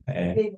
예, 네,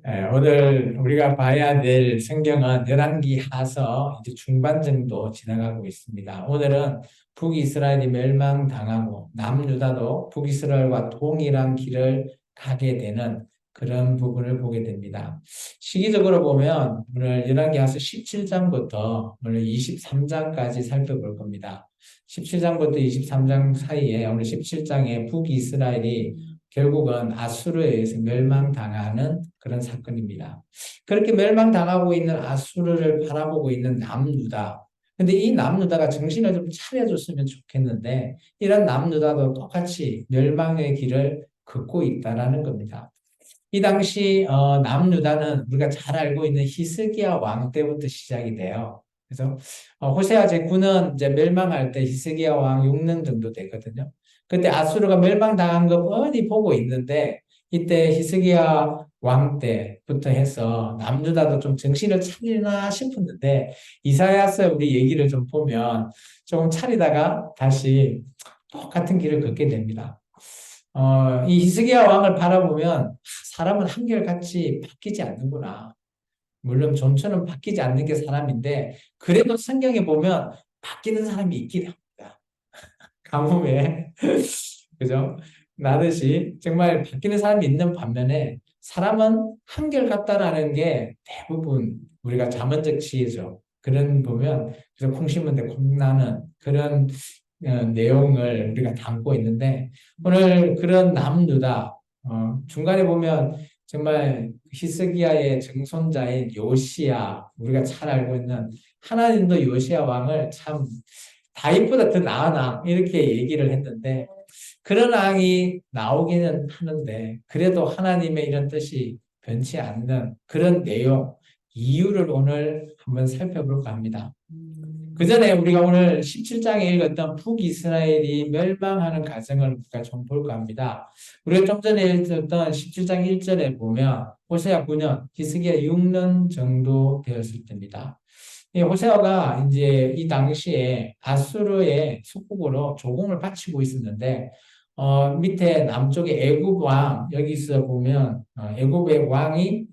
네. 오늘 우리가 봐야 될 성경은 열왕기 하서 이제 중반 정도 지나가고 있습니다. 오늘은 북이스라엘이 멸망당하고 남유다도 북이스라엘과 동일한 길을 가게 되는 그런 부분을 보게 됩니다. 시기적으로 보면 오늘 열왕기 하서 17장부터 오늘 23장까지 살펴볼 겁니다. 17장부터 23장 사이에 오늘 17장에 북이스라엘이 결국은 아수르에 의해서 멸망당하는 그런 사건입니다. 그렇게 멸망당하고 있는 아수르를 바라보고 있는 남유다. 근데 이 남유다가 정신을 좀 차려줬으면 좋겠는데 이런 남유다도 똑같이 멸망의 길을 걷고 있다라는 겁니다. 이 당시 남유다는 우리가 잘 알고 있는 히스기야 왕 때부터 시작이 돼요. 그래서 호세아 제9는 이제 멸망할 때 히스기야 왕 6년 정도 되거든요. 그때 아수르가 멸망당한 거 뻔히 보고 있는데 이때 히스기야 왕 때부터 해서 남유다도 좀 정신을 차리나 싶었는데 이사야서 우리 얘기를 좀 보면 조금 차리다가 다시 똑같은 길을 걷게 됩니다. 이 히스기야 왕을 바라보면 사람은 한결같이 바뀌지 않는구나. 물론 존처럼 바뀌지 않는 게 사람인데 그래도 성경에 보면 바뀌는 사람이 있긴 합니다. 가뭄에 그죠? 나듯이 정말 바뀌는 사람이 있는 반면에 사람은 한결같다라는 게 대부분 우리가 자문적 지혜죠. 그런 보면 그래서 콩 심은 데 콩 나는 그런 내용을 우리가 담고 있는데 오늘 그런 남유다 중간에 보면 정말 히스기야의 증손자인 요시야 우리가 잘 알고 있는 하나님도 요시야 왕을 참 다윗보다 더 나은 왕 이렇게 얘기를 했는데 그런 왕이 나오기는 하는데 그래도 하나님의 이런 뜻이 변치 않는 그런 내용 이유를 오늘 한번 살펴볼까 합니다. 그 전에 우리가 오늘 17장에 읽었던 북이스라엘이 멸망하는 과정을 우리가 좀 볼까 합니다. 우리가 좀 전에 읽었던 17장 1절에 보면 호세아 9년, 히스기야 6년 정도 되었을 때입니다. 이 호세아가 이제 이 당시에 아수르의 속국으로 조공을 바치고 있었는데 밑에 남쪽에 애굽 왕 여기서 보면 애굽의 왕이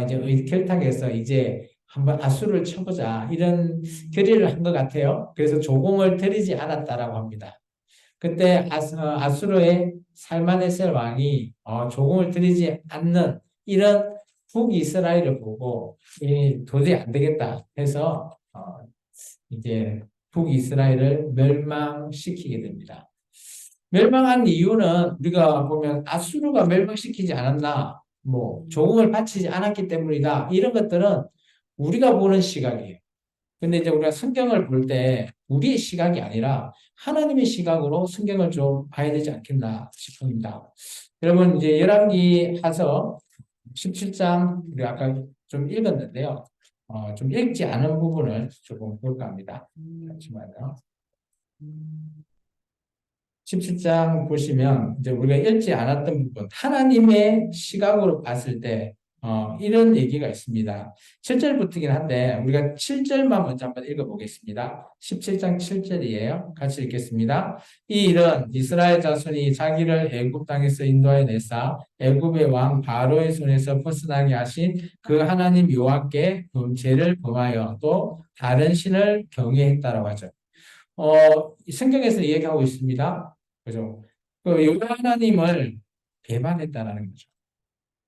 이제 결탁해서 이제 한번 아수르를 쳐보자 이런 결의를 한 것 같아요. 그래서 조공을 들이지 않았다라고 합니다. 그때 아수르의 살마네셀 왕이 조공을 들이지 않는 이런 북이스라엘을 보고 도저히 안 되겠다 해서 이제 북이스라엘을 멸망시키게 됩니다. 멸망한 이유는 우리가 보면 아수르가 멸망시키지 않았나, 뭐 조공을 바치지 않았기 때문이다. 이런 것들은 우리가 보는 시각이에요. 근데 이제 우리가 성경을 볼 때 우리의 시각이 아니라 하나님의 시각으로 성경을 좀 봐야 되지 않겠나 싶습니다. 여러분 이제 열왕기 하서 17장 우리 아까 좀 읽었는데요. 좀 읽지 않은 부분을 조금 볼까 합니다. 잠시만요. 17장 보시면 이제 우리가 읽지 않았던 부분, 하나님의 시각으로 봤을 때 이런 얘기가 있습니다. 7절부터긴 한데 우리가 7절만 먼저 한번 읽어보겠습니다. 17장 7절이에요. 같이 읽겠습니다. 이 일은 이스라엘 자손이 자기를 애굽 땅에서 인도하여 내사 애굽의 왕 바로의 손에서 벗어나게 하신 그 하나님 여호와께 죄를 범하여 또 다른 신을 경외했다라고 하죠. 성경에서 얘기하고 있습니다. 그죠? 그 여호와 하나님을 배반했다라는 거죠.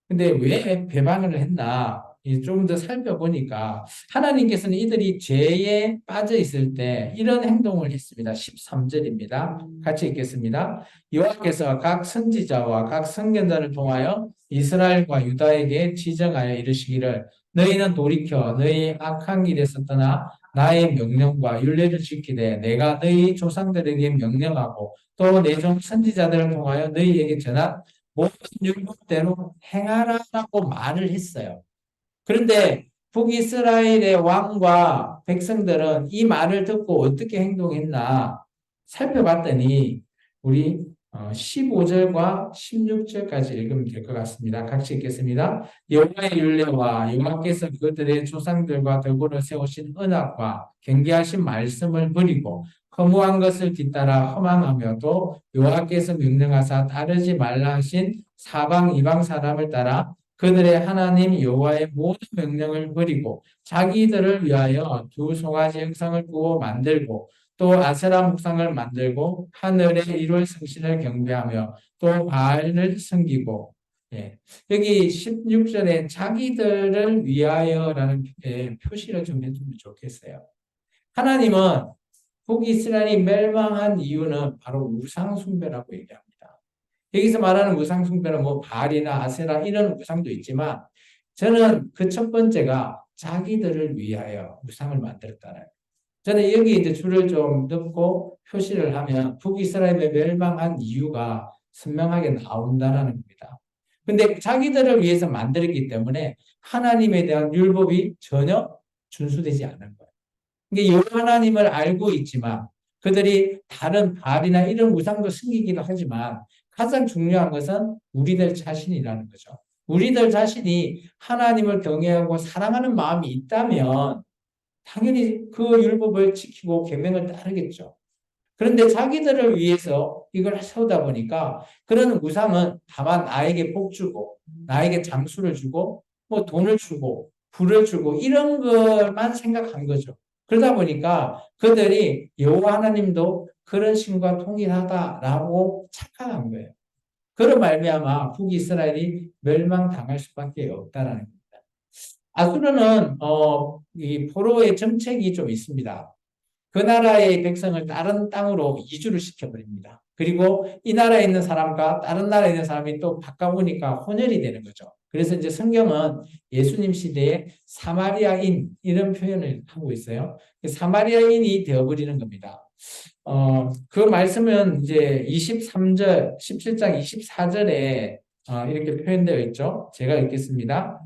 근데 왜 배반을 했나? 좀 더 살펴보니까 하나님께서는 이들이 죄에 빠져 있을 때 이런 행동을 했습니다. 13절입니다. 같이 읽겠습니다. 여호와께서 각 선지자와 각 선견자를 통하여 이스라엘과 유다에게 지정하여 이르시기를 너희는 돌이켜 너희 악한 길에서 떠나 나의 명령과 율례를 지키되 내가 너희 조상들에게 명령하고 또 내 종 선지자들을 통하여 너희에게 전한 모든 율법대로 행하라라고 말을 했어요. 그런데 북이스라엘의 왕과 백성들은 이 말을 듣고 어떻게 행동했나 살펴봤더니 우리 15절과 16절까지 읽으면 될 것 같습니다. 같이 읽겠습니다. 여호와의 율례와 여호와께서 그들의 조상들과 더불어 세우신 언약과 경계하신 말씀을 버리고 허무한 것을 뒤따라 허망하며 또 여호와께서 명령하사 따르지 말라 하신 사방 이방 사람을 따라 그들의 하나님 여호와의 모든 명령을 버리고 자기들을 위하여 두 송아지 형상을 구워 만들고 또 아세라 목상을 만들고 하늘의 일월 성신을 경배하며 또 바알을 섬기고 예. 여기 16절에 자기들을 위하여라는 표시를 좀 해주면 좋겠어요. 하나님은 북이스라엘이 멸망한 이유는 바로 우상 숭배라고 얘기합니다. 여기서 말하는 우상 숭배는 뭐 바알이나 아세라 이런 우상도 있지만 저는 그 첫 번째가 자기들을 위하여 우상을 만들었다는. 저는 여기 이제 줄을 좀 넣고 표시를 하면 북이스라엘이 멸망한 이유가 선명하게 나온다는 겁니다. 근데 자기들을 위해서 만들었기 때문에 하나님에 대한 율법이 전혀 준수되지 않은 거예요. 이게 여호와 하나님을 알고 있지만 그들이 다른 바알이나 이런 우상도 숨기기도 하지만 가장 중요한 것은 우리들 자신이라는 거죠. 우리들 자신이 하나님을 경외하고 사랑하는 마음이 있다면 당연히 그 율법을 지키고 계명을 따르겠죠. 그런데 자기들을 위해서 이걸 세우다 보니까 그런 우상은 다만 나에게 복 주고 나에게 장수를 주고 뭐 돈을 주고 부를 주고 이런 것만 생각한 거죠. 그러다 보니까 그들이 여호와 하나님도 그런 신과 동일하다라고 착각한 거예요. 그런 말미암아 북이스라엘이 멸망당할 수밖에 없다라는 겁니다. 아수르는 이 포로의 정책이 좀 있습니다. 그 나라의 백성을 다른 땅으로 이주를 시켜버립니다. 그리고 이 나라에 있는 사람과 다른 나라에 있는 사람이 또 바꿔보니까 혼혈이 되는 거죠. 그래서 이제 성경은 예수님 시대에 사마리아인 이런 표현을 하고 있어요. 사마리아인이 되어버리는 겁니다. 그 말씀은 이제 23절, 17장 24절에 이렇게 표현되어 있죠. 제가 읽겠습니다.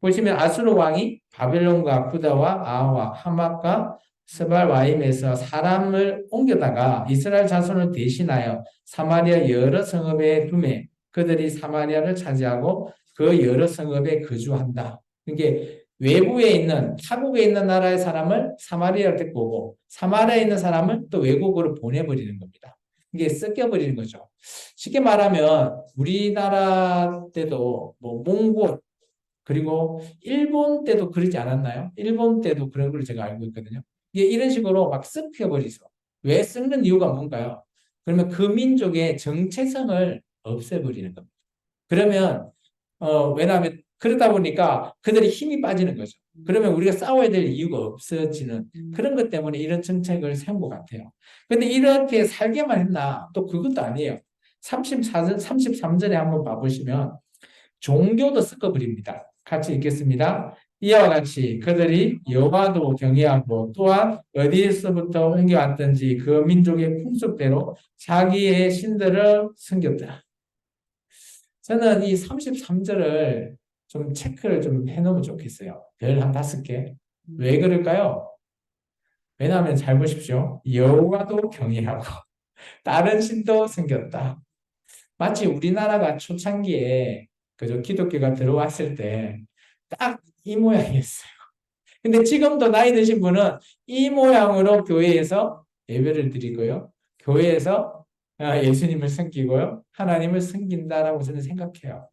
보시면 아수르 왕이 바벨론과 구다와 아와 하맛과 스발와임에서 사람을 옮겨다가 이스라엘 자손을 대신하여 사마리아 여러 성읍에 두매 그들이 사마리아를 차지하고 그 여러 성읍에 거주한다. 이게 외부에 있는 타국에 있는 나라의 사람을 사마리아로 데리고 오고 사마리아에 있는 사람을 또 외국으로 보내버리는 겁니다. 이게 섞여버리는 거죠. 쉽게 말하면 우리나라 때도 뭐 몽골 그리고 일본 때도 그러지 않았나요? 일본 때도 그런 걸 제가 알고 있거든요. 이게 이런 식으로 막 섞여버리죠. 왜 섞는 이유가 뭔가요? 그러면 그 민족의 정체성을 없애버리는 겁니다. 그러면 왜냐하면 그러다 보니까 그들이 힘이 빠지는 거죠. 그러면 우리가 싸워야 될 이유가 없어지는 그런 것 때문에 이런 정책을 세운 것 같아요. 근데 이렇게 살게만 했나? 또 그것도 아니에요. 34절, 33절에 한번 봐보시면 종교도 섞어버립니다. 같이 읽겠습니다. 이와 같이 그들이 여호와도 경외하고 또한 어디에서부터 옮겨왔든지 그 민족의 풍습대로 자기의 신들을 섬겼다. 저는 이 33절을 좀 체크를 좀 해놓으면 좋겠어요. 별 한 5개. 왜 그럴까요? 왜냐하면 잘 보십시오. 여호와도 경외하고 다른 신도 섬겼다. 마치 우리나라가 초창기에 그저 기독교가 들어왔을 때 딱 이 모양이었어요. 근데 지금도 나이 드신 분은 이 모양으로 교회에서 예배를 드리고요. 교회에서 예수님을 섬기고요. 하나님을 섬긴다라고 저는 생각해요.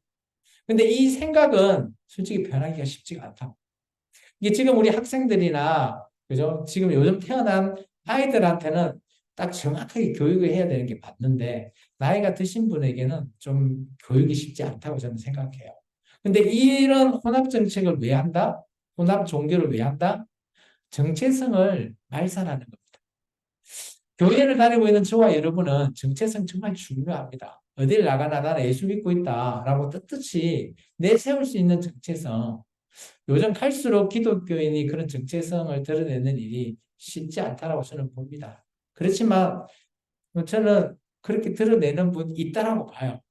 근데 이 생각은 솔직히 변하기가 쉽지가 않다. 이게 지금 우리 학생들이나 그죠? 지금 요즘 태어난 아이들한테는 딱 정확하게 교육을 해야 되는 게 맞는데 나이가 드신 분에게는 좀 교육이 쉽지 않다고 저는 생각해요. 근데 이런 혼합 정책을 왜 한다? 혼합 종교를 왜 한다? 정체성을 말살하는 겁니다. 교회를 다니고 있는 저와 여러분은 정체성 정말 중요합니다. 어딜 나가나 나는 예수 믿고 있다라고 떳떳이 내세울 수 있는 정체성. 요즘 갈수록 기독교인이 그런 정체성을 드러내는 일이 쉽지 않다라고 저는 봅니다. 그렇지만 저는 그렇게 드러내는 분이 있다라고 봐요.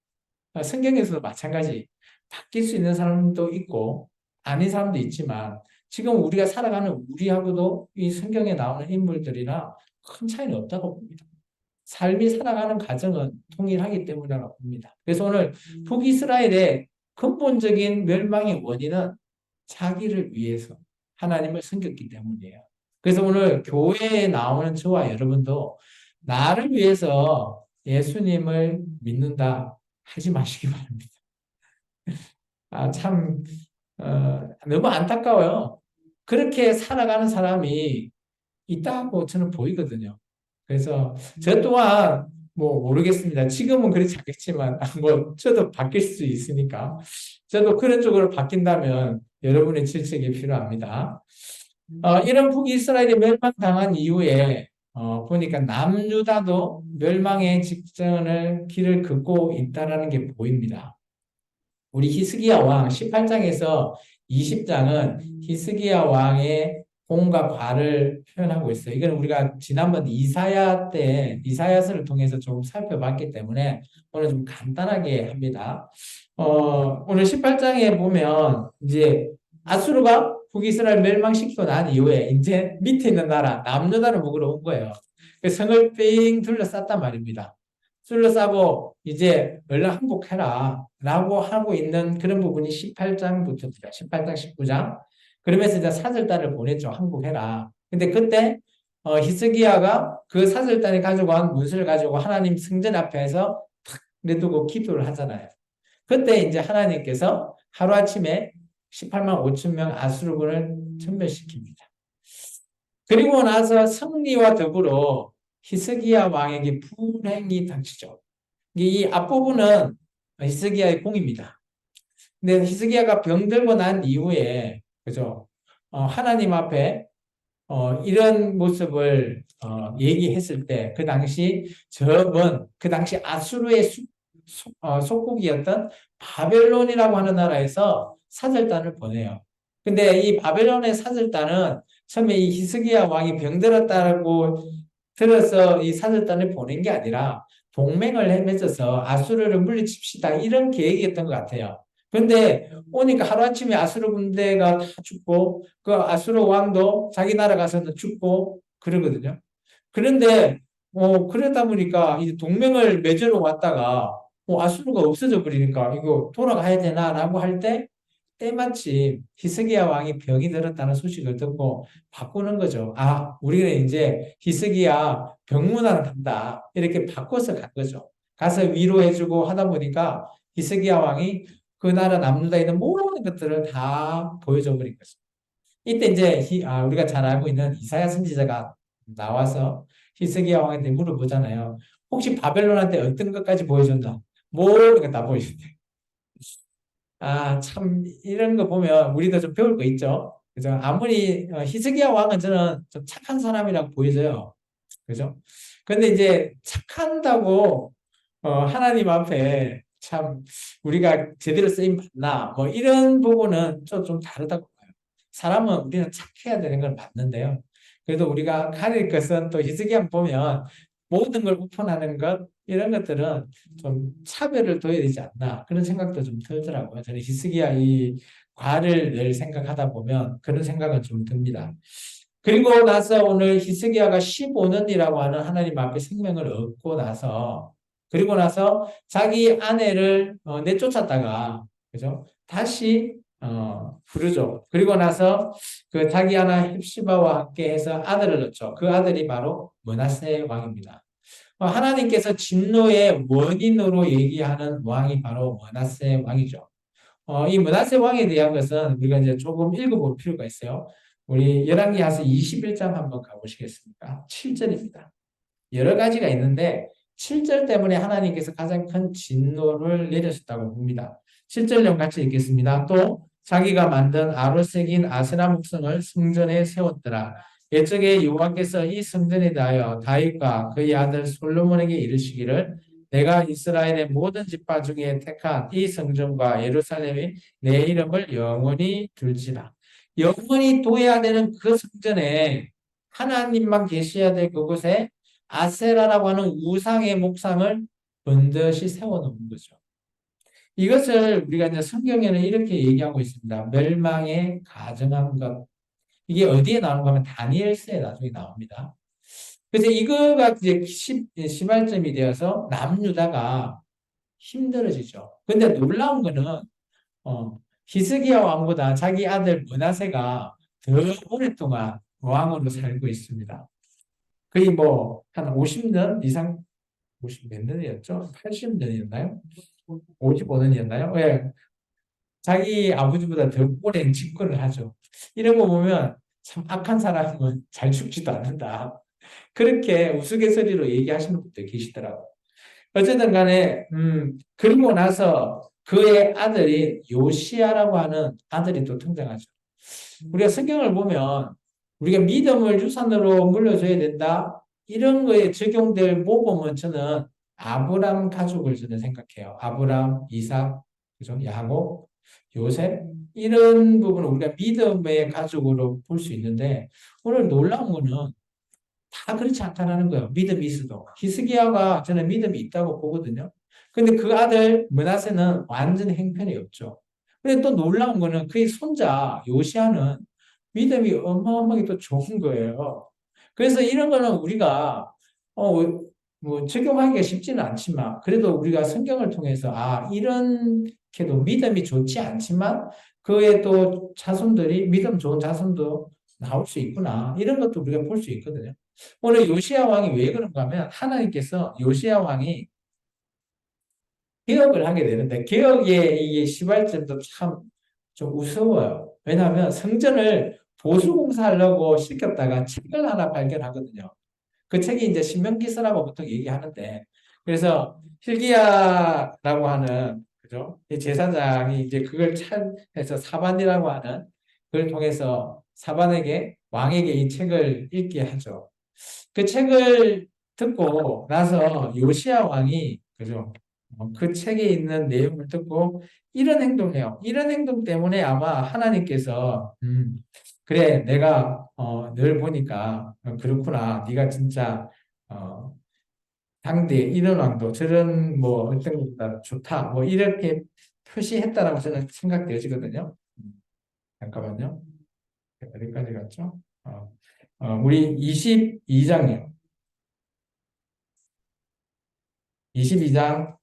성경에서도 마찬가지. 바뀔 수 있는 사람도 있고 아닌 사람도 있지만 지금 우리가 살아가는 우리하고도 이 성경에 나오는 인물들이나 큰 차이는 없다고 봅니다. 삶이 살아가는 과정은 동일하기 때문이라고 봅니다. 그래서 오늘 북이스라엘의 근본적인 멸망의 원인은 자기를 위해서 하나님을 섬겼기 때문이에요. 그래서 오늘 교회에 나오는 저와 여러분도 나를 위해서 예수님을 믿는다 하지 마시기 바랍니다. 참, 너무 안타까워요. 그렇게 살아가는 사람이 있다고 저는 보이거든요. 그래서 저 또한 뭐 모르겠습니다. 지금은 그렇지 않겠지만 뭐 저도 바뀔 수 있으니까 저도 그런 쪽으로 바뀐다면 여러분의 질책이 필요합니다. 이런 북이스라엘이 멸망당한 이후에 보니까 남유다도 멸망의 직전을 길을 긋고 있다라는 게 보입니다. 우리 히스기야 왕 18장에서 20장은 히스기야 왕의 공과 과를 표현하고 있어요. 이건 우리가 지난번 이사야 때 이사야서를 통해서 조금 살펴봤기 때문에 오늘 좀 간단하게 합니다. 오늘 18장에 보면 이제 아수르가 북이스라엘 멸망시키고 난 이후에 이제 밑에 있는 나라 남유다를 먹으러 온 거예요. 그 성을 삥 둘러쌌단 말입니다. 둘러싸고 이제 얼른 항복해라 라고 하고 있는 그런 부분이 18장부터입니다. 18장, 19장. 그러면서 이제 사절단을 보냈죠. 항복해라. 근데 그때 히스기야가 그 사절단이 가져간 문서를 가지고 하나님 성전 앞에서 탁 내두고 기도를 하잖아요. 그때 이제 하나님께서 하루아침에 18만 5천 명 아수르군을 전멸시킵니다. 그리고 나서 승리와 더불어 히스기야 왕에게 불행이 닥치죠. 이 앞부분은 히스기야의 공입니다. 근데 히스기야가 병들고 난 이후에 그죠? 하나님 앞에 이런 모습을 얘기했을 때 그 당시 적은 그 당시 아수르의 속국이었던 바벨론이라고 하는 나라에서 사절단을 보내요. 근데 이 바벨론의 사절단은 처음에 이 히스기야 왕이 병들었다고 들어서 이 사절단을 보낸 게 아니라 동맹을 맺어서 아수르를 물리칩시다 이런 계획이었던 것 같아요. 그런데 오니까 하루아침에 아수르 군대가 다 죽고 그 아수르 왕도 자기 나라 가서는 죽고 그러거든요. 그런데 그러다 보니까 이제 동맹을 맺으러 왔다가 아수르가 없어져 버리니까 이거 돌아가야 되나라고 할 때 때마침 히스기야 왕이 병이 들었다는 소식을 듣고 바꾸는 거죠. 우리는 이제 히스기야 병문안 간다. 이렇게 바꿔서 간 거죠. 가서 위로해주고 하다 보니까 히스기야 왕이 그 나라 남유다에 있는 모든 것들을 다 보여줘 버린 거죠. 이때 이제 우리가 잘 알고 있는 이사야 선지자가 나와서 히스기야 왕한테 물어보잖아요. 혹시 바벨론한테 어떤 것까지 보여준다? 모든 거 다 보여준대. 참, 이런 거 보면 우리도 좀 배울 거 있죠. 그죠? 아무리, 히스기야 왕은 저는 좀 착한 사람이라고 보여져요. 그죠? 근데 이제 착한다고, 하나님 앞에 참, 우리가 제대로 쓰임 받나, 뭐, 이런 부분은 좀 다르다고 봐요. 사람은 우리는 착해야 되는 걸 맞는데요. 그래도 우리가 가릴 것은 또 히스기야 보면 모든 걸 오픈하는 것, 이런 것들은 좀 차별을 둬야 되지 않나 그런 생각도 좀 들더라고요. 저는 히스기야 이 과를 늘 생각하다 보면 그런 생각은 좀 듭니다. 그리고 나서 오늘 히스기야가 15년이라고 하는 하나님 앞에 생명을 얻고 나서 그리고 나서 자기 아내를 내쫓았다가 그죠? 다시 부르죠. 그리고 나서 그 자기 아내 헵시바와 함께 해서 아들을 낳죠. 그 아들이 바로 므낫세 왕입니다. 하나님께서 진노의 원인으로 얘기하는 왕이 바로 므낫세 왕이죠. 이 므낫세 왕에 대한 것은 우리가 이제 조금 읽어볼 필요가 있어요. 우리 열왕기하서 21장 한번 가보시겠습니까? 7절입니다. 여러 가지가 있는데 7절 때문에 하나님께서 가장 큰 진노를 내리셨다고 봅니다. 7절 내용 같이 읽겠습니다. 또 자기가 만든 아로색인 아세라 목성을 성전에 세웠더라. 옛적에 여호와께서 이 성전에 대하여 다윗과 그의 아들 솔로몬에게 이르시기를 내가 이스라엘의 모든 지파 중에 택한 이 성전과 예루살렘이 내 이름을 영원히 둘지라. 영원히 둬야 되는 그 성전에 하나님만 계셔야 될 그곳에 아세라라고 하는 우상의 목상을 번듯이 세워놓은 거죠. 이것을 우리가 이제 성경에는 이렇게 얘기하고 있습니다. 멸망에 가증한 것. 이게 어디에 나오는가 하면 다니엘서에 나중에 나옵니다. 그래서 이거가 이제 시발점이 되어서 남유다가 힘들어지죠. 근데 놀라운 거는 히스기야 왕보다 자기 아들 므낫세가 더 오랫동안 왕으로 살고 있습니다. 거의 뭐 한 50년 이상, 50 몇 년이었죠? 80년이었나요? 55년이었나요? 예. 자기 아버지보다 더 오랜 집권을 하죠. 이런 거 보면 참 악한 사람은 잘 죽지도 않는다. 그렇게 우스갯소리로 얘기하시는 분도 계시더라고요. 어쨌든 간에, 그리고 나서 그의 아들인 요시아라고 하는 아들이 또 등장하죠. 우리가 성경을 보면 우리가 믿음을 유산으로 물려줘야 된다. 이런 거에 적용될 모범은 저는 아브람 가족을 저는 생각해요. 아브람, 이삭, 그죠? 야곱, 요셉 이런 부분을 우리가 믿음의 가족으로 볼 수 있는데 오늘 놀라운 거는 다 그렇지 않다는 거예요. 믿음이 있어도. 히스기야가 저는 믿음이 있다고 보거든요. 근데 그 아들 므낫세는 완전 행편이 없죠. 근데 또 놀라운 거는 그의 손자 요시아는 믿음이 어마어마하게 또 좋은 거예요. 그래서 이런 거는 우리가 뭐 적용하기가 쉽지는 않지만 그래도 우리가 성경을 통해서 이렇게도 믿음이 좋지 않지만 그의 또 자손들이 믿음 좋은 자손도 나올 수 있구나. 이런 것도 우리가 볼 수 있거든요. 오늘 요시야 왕이 왜 그런가 하면 하나님께서 요시야 왕이 개혁을 하게 되는데 개혁의 이게 시발점도 참 좀 우스워요. 왜냐하면 성전을 보수공사하려고 시켰다가 책을 하나 발견하거든요. 그 책이 이제 신명기서라고 보통 얘기하는데 그래서 hil기야라고 하는 그죠? 이 제사장이 이제 그걸 찾아서 사반이라고 하는 그걸 통해서 사반에게 왕에게 이 책을 읽게 하죠. 그 책을 듣고 나서 요시야 왕이 그죠? 그 책에 있는 내용을 듣고 이런 행동해요. 이런 행동 때문에 아마 하나님께서 그래 내가 늘 보니까 그렇구나. 네가 진짜 어, 당대 이런 왕도 저런 뭐 어떤 것보다 좋다. 뭐 이렇게 표시했다라고 저는 생각되어지거든요. 잠깐만요. 어디까지 갔죠? 우리 22장이요. 22장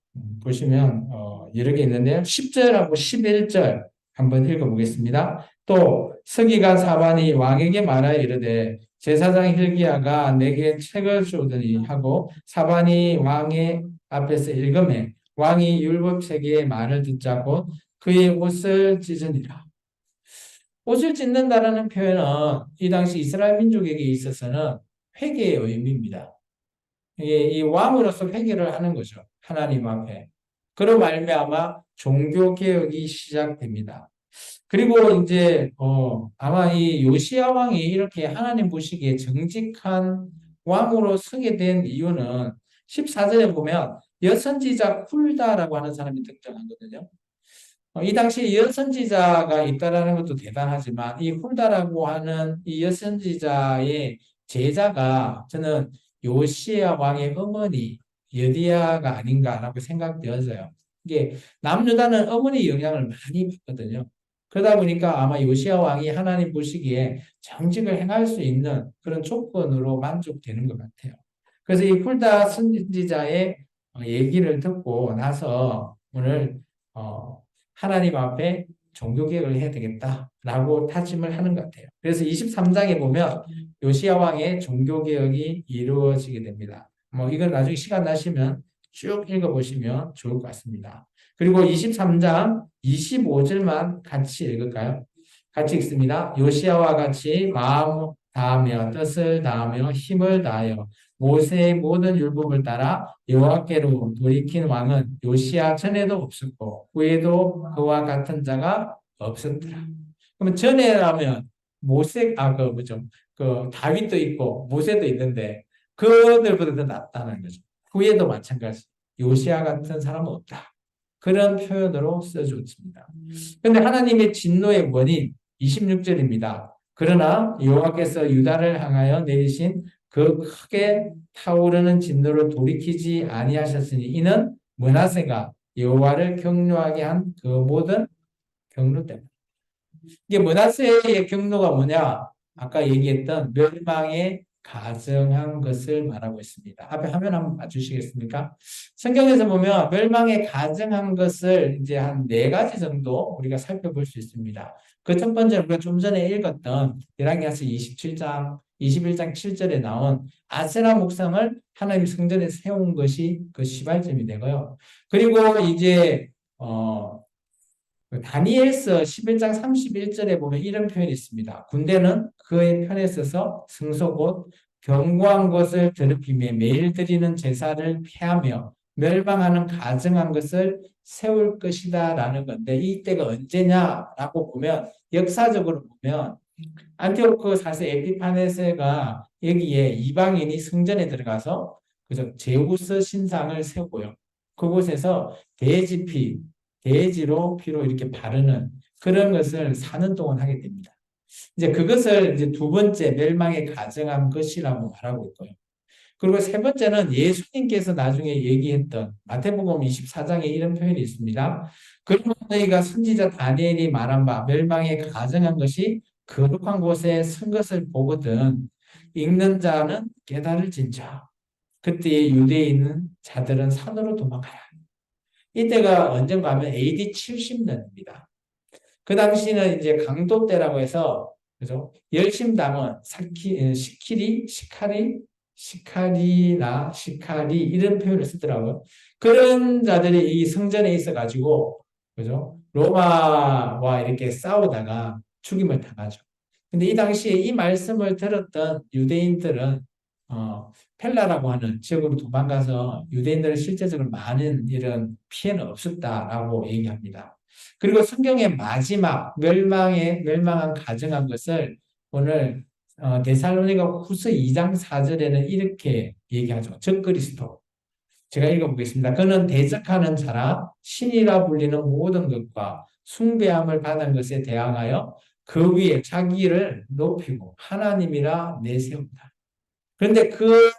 보시면 여러 개 있는데요. 10절하고 11절 한번 읽어보겠습니다. 또 서기관 사반이 왕에게 말하여 이르되 제사장 hil기야가 내게 책을 주더니 하고 사반이 왕의 앞에서 읽음에 왕이 율법책의 말을 듣자 곧 그의 옷을 찢으니라. 옷을 찢는다라는 표현은 이 당시 이스라엘 민족에게 있어서는 회개의 의미입니다. 이 왕으로서 회개를 하는 거죠. 하나님 앞에. 그로 말미암아 종교 개혁이 시작됩니다. 그리고 이제 아마 이 요시야 왕이 이렇게 하나님 보시기에 정직한 왕으로 서게 된 이유는 14절에 보면 여선지자 쿨다라고 하는 사람이 등장하거든요. 이 당시에 여선지자가 있다라는 것도 대단하지만 이 훌다라고 하는 이 여선지자의 제자가 저는 요시야 왕의 어머니 여디야가 아닌가라고 생각되어져요. 이게 남유다는 어머니 영향을 많이 받거든요. 그러다 보니까 아마 요시야 왕이 하나님 보시기에 정직을 행할 수 있는 그런 조건으로 만족되는 것 같아요. 그래서 이 훌다 선지자의 얘기를 듣고 나서 오늘 어, 하나님 앞에 종교개혁을 해야 되겠다라고 다짐을 하는 것 같아요. 그래서 23장에 보면 요시야 왕의 종교개혁이 이루어지게 됩니다. 뭐 이건 나중에 시간 나시면 쭉 읽어보시면 좋을 것 같습니다. 그리고 23장 25절만 같이 읽을까요? 같이 읽습니다. 요시야와 같이 마음 다하며 뜻을 다하며 힘을 다하여 모세의 모든 율법을 따라 여호와께로 돌이킨 왕은 요시야 전에도 없었고 후에도 그와 같은 자가 없었더라. 그러면 전에라면 그 뭐죠? 그 다윗도 있고 모세도 있는데 그들보다 더 낫다는 거죠. 후에도 마찬가지. 요시야 같은 사람은 없다. 그런 표현으로 써줬습니다. 그런데 하나님의 진노의 원인 26절입니다. 그러나 여호와께서 유다를 향하여 내리신 그 크게 타오르는 진노를 돌이키지 아니하셨으니 이는 므낫세가 여호와를 경노하게 한 그 모든 경로 때문에. 이게 므낫세의 경로가 뭐냐? 아까 얘기했던 멸망의 가증한 것을 말하고 있습니다. 앞에 화면 한번 봐주시겠습니까? 성경에서 보면 멸망에 가증한 것을 이제 한 네 가지 정도 우리가 살펴볼 수 있습니다. 그 첫 번째는 우리가 좀 전에 읽었던 열왕기하서 27장, 21장 7절에 나온 아세라 목상을 하나님 성전에 세운 것이 그 시발점이 되고요. 그리고 이제 다니엘서 11장 31절에 보면 이런 표현이 있습니다. 군대는 그의 편에 서서 성소 곧 견고한 것을 더럽히며 매일 드리는 제사를 폐하며 멸망하는 가증한 것을 세울 것이다 라는 건데 이때가 언제냐라고 보면 역사적으로 보면 안티오크 4세 에피파네세가 여기에 이방인이 성전에 들어가서 그죠 제우스 신상을 세우고요. 그곳에서 돼지피, 돼지로 피로 이렇게 바르는 그런 것을 4년 동안 하게 됩니다. 이제 그것을 이제 두 번째 멸망에 가증한 것이라고 말하고 있고요. 그리고 세 번째는 예수님께서 나중에 얘기했던 마태복음 24장에 이런 표현이 있습니다. 그리고 너희가 선지자 다니엘이 말한 바 멸망에 가증한 것이 거룩한 곳에 선 것을 보거든 읽는 자는 깨달을진저 그때 유대에 있는 자들은 산으로 도망가야 합니다. 이때가 언젠가 하면 AD 70년입니다. 그 당시는 이제 강도 때라고 해서 그죠? 열심당은 시카리 이런 표현을 쓰더라고요. 그런 자들이 이 성전에 있어가지고 그죠? 로마와 이렇게 싸우다가 죽임을 당하죠. 근데 이 당시에 이 말씀을 들었던 유대인들은 펠라라고 하는 지역으로 도망가서 유대인들은 실제적으로 많은 이런 피해는 없었다라고 얘기합니다. 그리고 성경의 마지막 멸망한 가증한 것을 오늘 데살로니가 후서 2장 4절에는 이렇게 얘기하죠. 적그리스도. 제가 읽어보겠습니다. 그는 대적하는 자라 신이라 불리는 모든 것과 숭배함을 받은 것에 대항하여 그 위에 자기를 높이고 하나님이라 내세운다. 그런데 그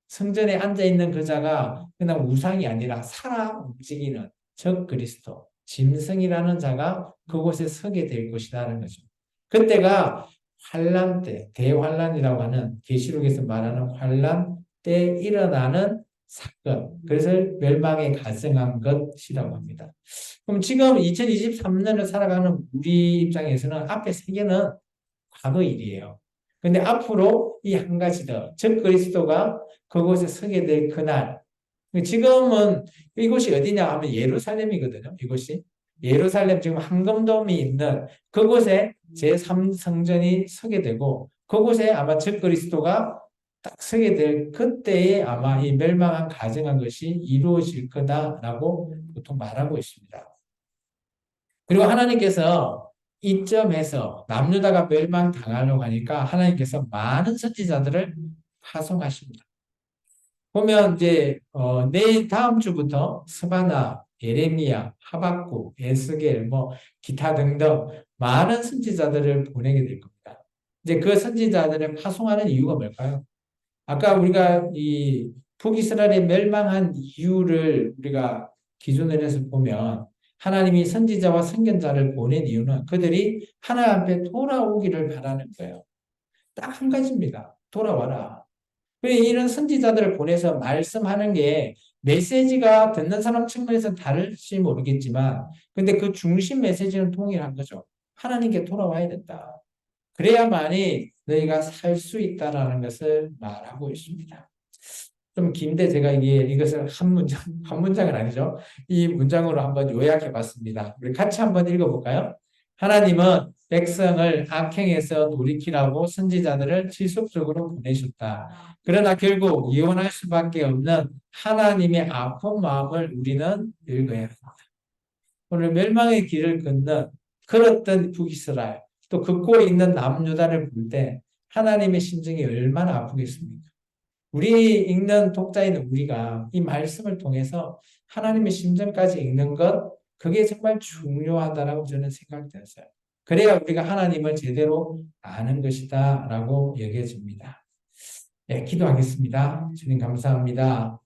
성전에 앉아있는 그 자가 그냥 우상이 아니라 살아 움직이는 적그리스도, 짐승이라는 자가 그곳에 서게 될 것이라는 거죠. 그때가 환란 때, 대환란이라고 하는 계시록에서 말하는 환란 때 일어나는 사건, 그것을 멸망에 가증한 것이라고 합니다. 그럼 지금 2023년을 살아가는 우리 입장에서는 앞에 세 개는 과거 일이에요. 근데 앞으로 이 한 가지 더, 즉 그리스도가 그곳에 서게 될 그날. 지금은 이곳이 어디냐 하면 예루살렘이거든요. 이곳이. 예루살렘 지금 황금돔이 있는 그곳에 제3성전이 서게 되고 그곳에 아마 즉 그리스도가 딱 서게 될 그때에 아마 이 멸망한 가증한 것이 이루어질 거다라고 보통 말하고 있습니다. 그리고 하나님께서 이점에서 남유다가 멸망당하려고 하니까 하나님께서 많은 선지자들을 파송하십니다. 보면 이제 내일 다음 주부터 스바나, 예레미야, 하박국, 에스겔, 뭐 기타 등등 많은 선지자들을 보내게 될 겁니다. 이제 그 선지자들을 파송하는 이유가 뭘까요? 아까 우리가 이 북이스라엘이 멸망한 이유를 우리가 기준을 해서 보면 하나님이 선지자와 선견자를 보낸 이유는 그들이 하나님 앞에 돌아오기를 바라는 거예요. 딱 한 가지입니다. 돌아와라. 이런 선지자들을 보내서 말씀하는 게 메시지가 듣는 사람 측면에서 다를지 모르겠지만 근데 그 중심 메시지는 동일한 거죠. 하나님께 돌아와야 된다. 그래야만이 너희가 살 수 있다라는 것을 말하고 있습니다. 좀 긴데 제가 이것을 한 문장은 아니죠. 이 문장으로 한번 요약해 봤습니다. 우리 같이 한번 읽어볼까요? 하나님은 백성을 악행에서 돌이키라고 선지자들을 지속적으로 보내셨다. 그러나 결국 이혼할 수밖에 없는 하나님의 아픈 마음을 우리는 읽어야 합니다. 오늘 멸망의 길을 걸었던 북이스라엘, 또 걷고 있는 남유다를 볼 때 하나님의 심정이 얼마나 아프겠습니까? 우리 읽는 독자인 우리가 이 말씀을 통해서 하나님의 심정까지 읽는 것, 그게 정말 중요하다라고 저는 생각되었어요. 그래야 우리가 하나님을 제대로 아는 것이다라고 여겨집니다. 네, 기도하겠습니다. 주님 감사합니다.